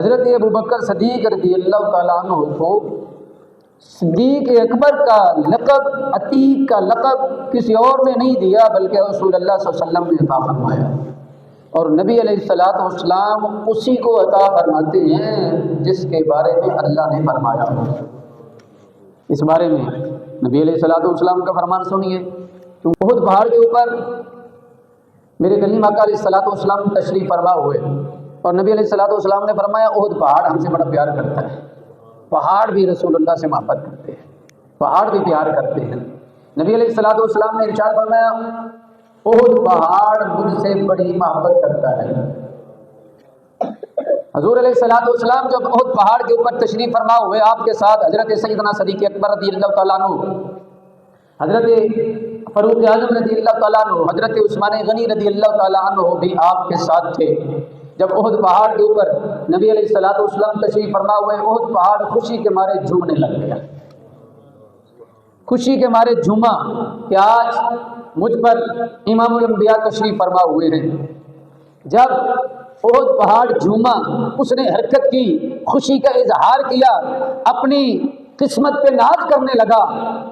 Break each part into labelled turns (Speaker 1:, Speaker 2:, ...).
Speaker 1: حضرت ابوبکر صدیق رضی اللہ تعالیٰ عنہ کو صدیق اکبر کا لقب، عتیق کا لقب کسی اور نے نہیں دیا بلکہ رسول اللہ صلی اللہ علیہ وسلم نے عطا فرمایا، اور نبی علیہ الصلوۃ والسلام اسی کو عطا فرماتے ہیں جس کے بارے میں اللہ نے فرمایا ہو۔ اس بارے میں نبی علیہ الصلوۃ والسلام کا فرمان سنیے، تم احد پہاڑ کے اوپر میرے کریم آقا علیہ الصلوۃ والسلام تشریف فرما ہوئے، اور نبی علیہ الصلوۃ والسلام نے فرمایا احد پہاڑ ہم سے بڑا پیار کرتا ہے۔ پہاڑ بھی رسول اللہ سے محبت کرتے ہیں، پہاڑ بھی پیار کرتے ہیں۔ نبی علیہ الصلوۃ والسلام نے ارشاد فرمایا احد پہاڑ مجھ سے بڑی محبت کرتا ہے۔ حضور علیہ الصلوۃ والسلام جب احد پہاڑ کے اوپر تشریف فرما ہوئے، آپ کے ساتھ حضرت سیدنا صدیق اکبر رضی اللہ تعالیٰ عنہ، حضرت فاروق اعظم رضی اللہ تعالیٰ عنہ، حضرت عثمان غنی رضی اللہ تعالیٰ عنہ بھی آپ کے ساتھ تھے۔ جب احد پہاڑ کے اوپر نبی علیہ الصلوۃ والسلام تشریف فرما ہوئے، احد پہاڑ خوشی کے مارے جھومنے لگ گیا، خوشی کے مارے جھوما کہ آج مجھ پر امام الانبیاء تشریف فرما ہوئے ہیں۔ جب احد پہاڑ جھوما، اس نے حرکت کی، خوشی کا اظہار کیا، اپنی قسمت پہ ناز کرنے لگا،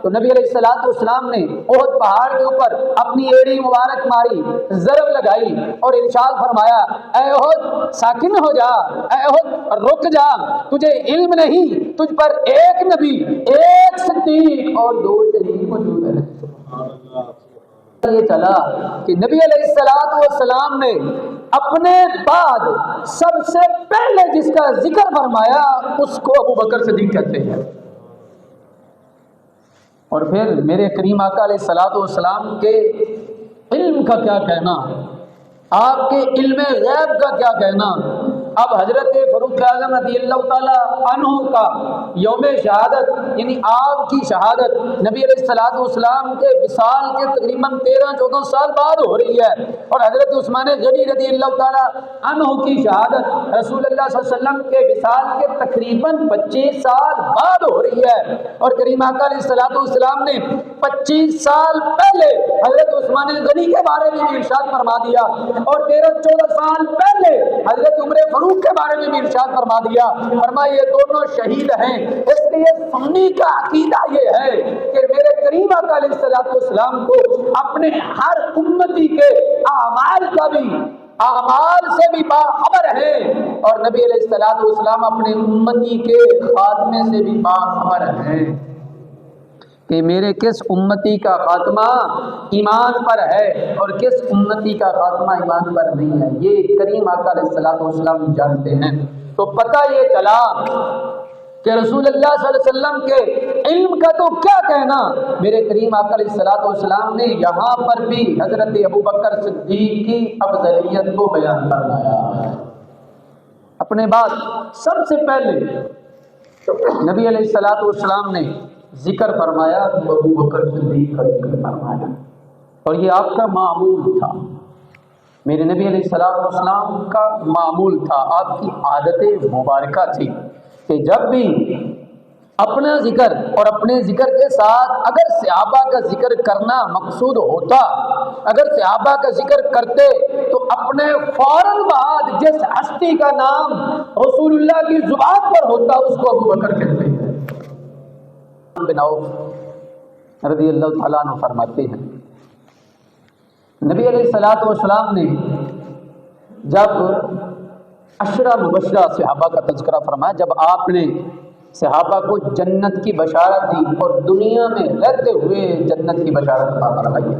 Speaker 1: تو نبی علیہ الصلوۃ والسلام نے احد پہاڑ کے اوپر اپنی ایڑی مبارک ماری، ضرب لگائی اور ارشاد فرمایا اے احد ساکن ہو جا، اے احد رک جا، تجھے علم نہیں تجھ پر ایک نبی، ایک صدیق اور دو شہید موجود ہیں۔ یہ چلا کہ نبی علیہ الصلوۃ والسلام نے اپنے بعد سب سے پہلے جس کا ذکر فرمایا اس کو ابوبکر صدیق کہتے ہیں۔ اور پھر میرے کریم آقا علیہ الصلوۃ والسلام کے علم کا کیا کہنا، آپ کے علم غیب کا کیا کہنا۔ اب حضرت فاروق اعظم رضی اللہ تعالیٰ عنہ کا یوم شہادت، یعنی آپ کی شہادت نبی علیہ الصلوۃ والسلام کے وصال کے تقریباً 13-14 سال بعد ہو رہی ہے، اور حضرت عثمان غنی رضی اللہ تعالیٰ عنہ کی شہادت رسول اللہ صلی اللہ علیہ وسلم کے وصال کے تقریباً 25 سال بعد ہو رہی ہے، اور کریم آقا علیہ الصلوۃ والسلام نے 25 سال پہلے حضرت عثمان غنی کے بارے میں بھی ارشاد فرما دیا، اور 13-14 سال پہلے حضرت عمر فاروق کے بارے میں بھی ارشاد فرما دیا، فرمایا یہ دونوں شہید ہیں۔ اس لیے سنی کا عقیدہ یہ ہے کہ میرے کریم آقا علیہ الصلوۃ والسلام کو اپنے ہر امتی کے اعمال کا بھی، اعمال سے بھی باخبر ہے، اور نبی علیہ الصلوۃ والسلام اپنے امتی کے خاتمے سے بھی باخبر ہیں کہ میرے کس امتی کا خاتمہ ایمان پر ہے اور کس امتی کا خاتمہ ایمان پر نہیں ہے، یہ کریم آقا علیہ الصلوۃ والسلام جانتے ہیں۔ تو پتہ یہ چلا کہ رسول اللہ صلی اللہ علیہ وسلم کے علم کا تو کیا کہنا، میرے کریم آقا علیہ الصلوۃ والسلام نے یہاں پر بھی حضرت ابوبکر صدیق کی افضلیت کو بیان فرمایا ہے۔ اپنے بعد سب سے پہلے نبی علیہ الصلوۃ والسلام نے ذکر فرمایا تو ابوبکر صدیق کا ذکر فرمایا، اور یہ آپ کا معمول تھا، میرے نبی علیہ الصلوۃ والسلام کا معمول تھا، آپ کی عادت مبارکہ تھی کہ جب بھی اپنا ذکر اور اپنے ذکر کے ساتھ اگر صحابہ کا ذکر کرنا مقصود ہوتا، اگر صحابہ کا ذکر کرتے تو اپنے فوراً بعد جس ہستی کا نام رسول اللہ کی زبان پر ہوتا اس کو ابوبکر کہتے ہیں۔ بن عوف رضی اللہ تعالیٰ عنہ فرماتے ہیں نبی علیہ الصلوۃ والسلام نے جب عشرہ مبشرہ صحابہ کا تذکرہ فرمایا، جب آپ نے صحابہ کو جنت کی بشارت دی اور دنیا میں رہتے ہوئے جنت کی بشارت عطا فرمائی،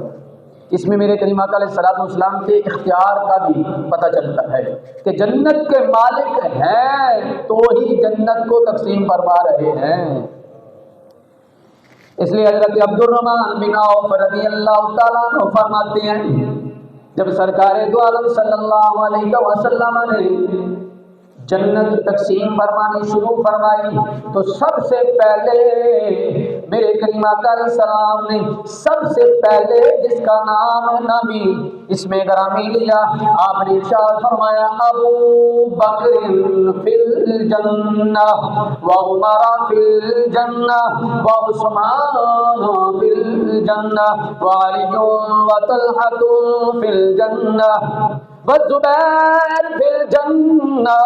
Speaker 1: اس میں میرے کریم آقا علیہ الصلوۃ والسلام کے اختیار کا بھی پتہ چلتا ہے کہ جنت کے مالک ہیں تو ہی جنت کو تقسیم فرما رہے ہیں۔ اس لیے حضرت عبد الرحمن بن عوف رضی اللہ تعالیٰ عنہ فرماتے ہیں جب سرکار دو عالم صلی اللہ علیہ وسلم نے جنت تقسیم فرمانی شروع فرمائی تو سب سے پہلے میرے کریم آقا علیہ السلام نے سب سے پہلے جس کا نام نامی اس میں گرامی لیا، آپ نے ارشاد فرمایا ابو بکر فی الجنہ و عمر فی الجنہ و عثمان فی الجنہ و علی و طلحہ فی الجنہ والزبیر فی الجنہ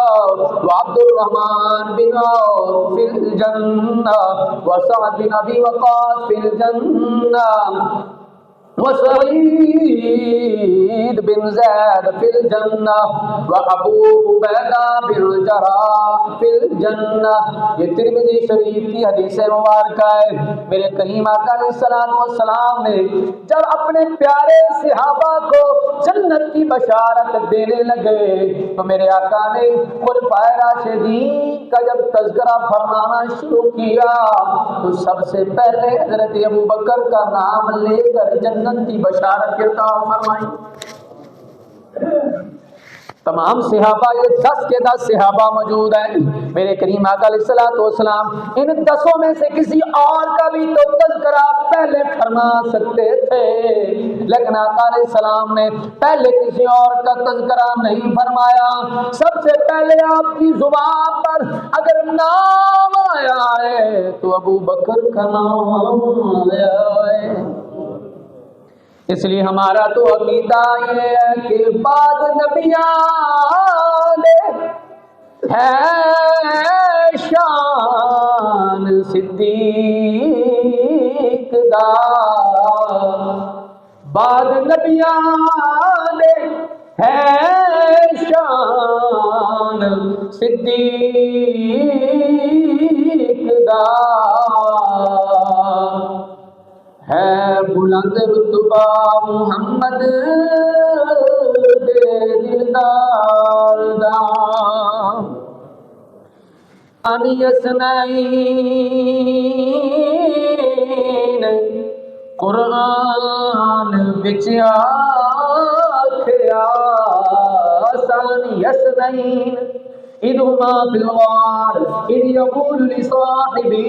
Speaker 1: وعبد الرحمن بن عوف فی الجنہ وسعد بن ابی وقاص فی الجنہ وسعید بن زید فی الجنہ وابو عبیدہ بن الجراح فی الجنہ۔ یہ ترمذی شریف کی حدیث مبارکہ ہے۔ میرے کریم آقا علیہ السلام نے جب اپنے پیارے صحابہ کو جنت کی بشارت دینے لگے تو میرے آقا نے خلفائے راشدین کا جب تذکرہ فرمانا شروع کیا تو سب سے پہلے حضرت ابوبکر کا نام لے کر جنت کی بشارت کے عطا فرمائی۔ تمام صحابہ، یہ 10 کے 10 صحابہ موجود ہیں۔ میرے کریم آقا علیہ السلام ان 10 میں سے کسی اور کا بھی تو تذکرہ پہلے فرما سکتے تھے، لیکن آقا علیہ السلام نے پہلے کسی اور کا تذکرہ نہیں فرمایا۔ سب سے پہلے آپ کی زبان پر اگر نام آیا ہے تو ابو بکر کا نام آیا ہے۔ اس لیے ہمارا تو عقیدہ یہ ہے کہ بعد نبیان ہے شان صدیق دا، بعد نبیان ہے شان صدیق دا، ہے بلند رتبہ محمد دے دلدار دا۔ انی اسنین قرآن وچ آکھیا ثانی اسنین اذ ہما فی الغار اذ یقول لصاحبہ۔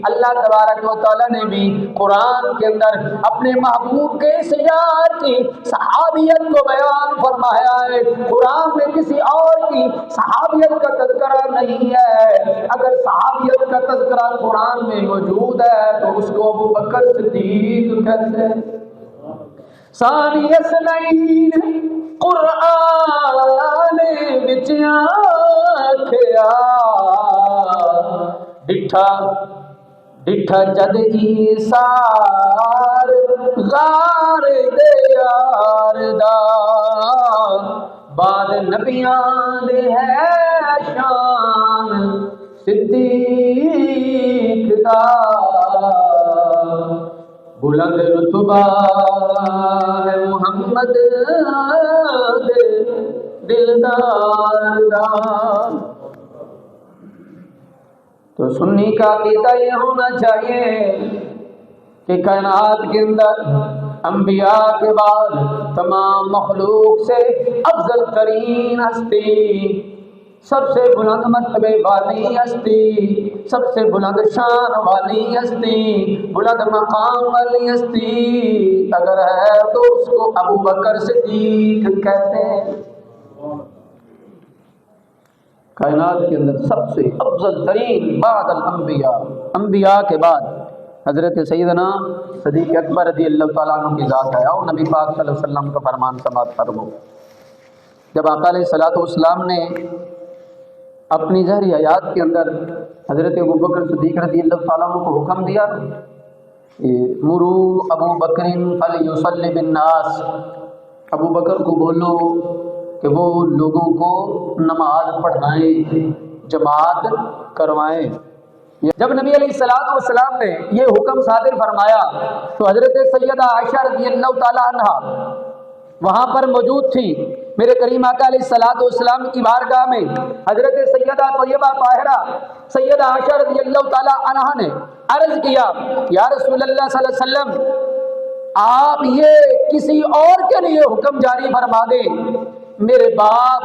Speaker 1: اللہ تبارک و تعالیٰ نے بھی قرآن کے اندر اپنے محبوب کے اس یار کی صحابیت کو بیان فرمایا ہے۔ قرآن میں کسی اور کی صحابیت کا تذکرہ نہیں ہے۔ اگر صحابیت کا تذکرہ قرآن میں موجود ہے تو اس کو ابو بکر صدیق کہتے ہیں۔ ثانی اسنین قرآن وچ آکھیا ڈٹھا جد ایسار غار دے یار دا، بعد نبیان دے ہے شان صدیق دا، بلند رتبہ ہے محمد دے دلدار دا۔ تو سنی کا عقیدہ یہ ہونا چاہیے کہ کائنات کے اندر انبیاء کے بعد تمام مخلوق سے افضل ترین ہستی، سب سے بلند مرتبے والی ہستی، سب سے بلند شان والی ہستی، بلند مقام والی ہستی اگر ہے تو اس کو ابو بکر صدیق کہتے ہیں۔ کائنات کے اندر سب سے افضل ترین بعد الانبیاء، انبیاء کے بعد حضرت سیدنا صدیق اکبر رضی اللہ تعالیٰ عنہ کی ذات ہے۔ اور نبی پاک صلی اللہ علیہ وسلم کا فرمان سماعت فرمو۔ جب آقا علیہ السلام نے اپنی ظاہری حیات کے اندر حضرت ابوبکر صدیق رضی اللہ تعالیٰ عنہ کو حکم دیا، مرو ابو بکر فلیصلی بالناس، ابو بکر کو بولو کہ وہ لوگوں کو نماز پڑھائیں، جماعت کروائیں۔ جب نبی علیہ السلام نے یہ حکم صادر فرمایا تو حضرت سیدہ عائشہ رضی اللہ تعالیٰ عنہ وہاں پر موجود تھی۔ میرے کریم آقا علیہ السلام کی بارگاہ میں حضرت سیدہ طیبہ طاہرہ سیدہ عائشہ رضی اللہ تعالیٰ عنہ نے عرض کیا، یا رسول اللہ صلی اللہ علیہ وسلم آپ یہ کسی اور کے لیے حکم جاری فرما دیں، میرے باپ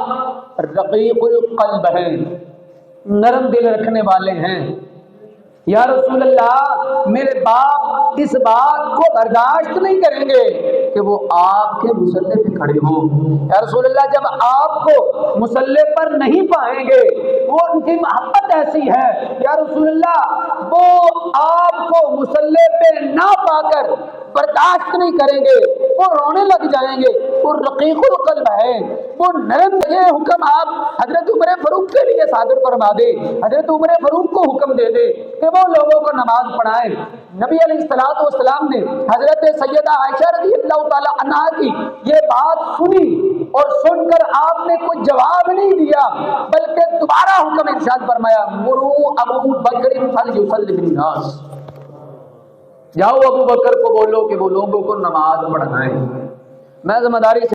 Speaker 1: رقیق القلب ہیں، نرم دل رکھنے والے ہیں، یا رسول اللہ میرے باپ اس بات کو برداشت نہیں کریں گے کہ وہ آپ کے مصلے پہ کھڑے ہوں۔ یا رسول اللہ جب آپ کو مصلے پر نہیں پائیں گے وہ ان کی محبت ایسی ہے یا رسول اللہ وہ آپ کو مصلی پہ نہ پا کر برداشت نہیں کریں گے، وہ رونے لگ جائیں گے، وہ رقیق القلب ہے، وہ نرم۔ یہ حکم آپ حضرت عمر فاروق کے لیے صادر فرما دے، حضرت عمر فاروق کو حکم دے دے کہ وہ لوگوں کو نماز پڑھائیں۔ نبی علیہ السلام نے حضرت سیدہ عائشہ رضی اللہ تعالی عنہا کی یہ بات سنی اور سن کر آپ نے کوئی جواب نہیں دیا بلکہ دوبارہ حکم ارشاد فرمایا مرو ابو بکر فلیصلی بالناس، جاؤ ابو بکر کو بولو کہ وہ لوگوں کو نماز پڑھائیں۔ میں ذمہ داری سے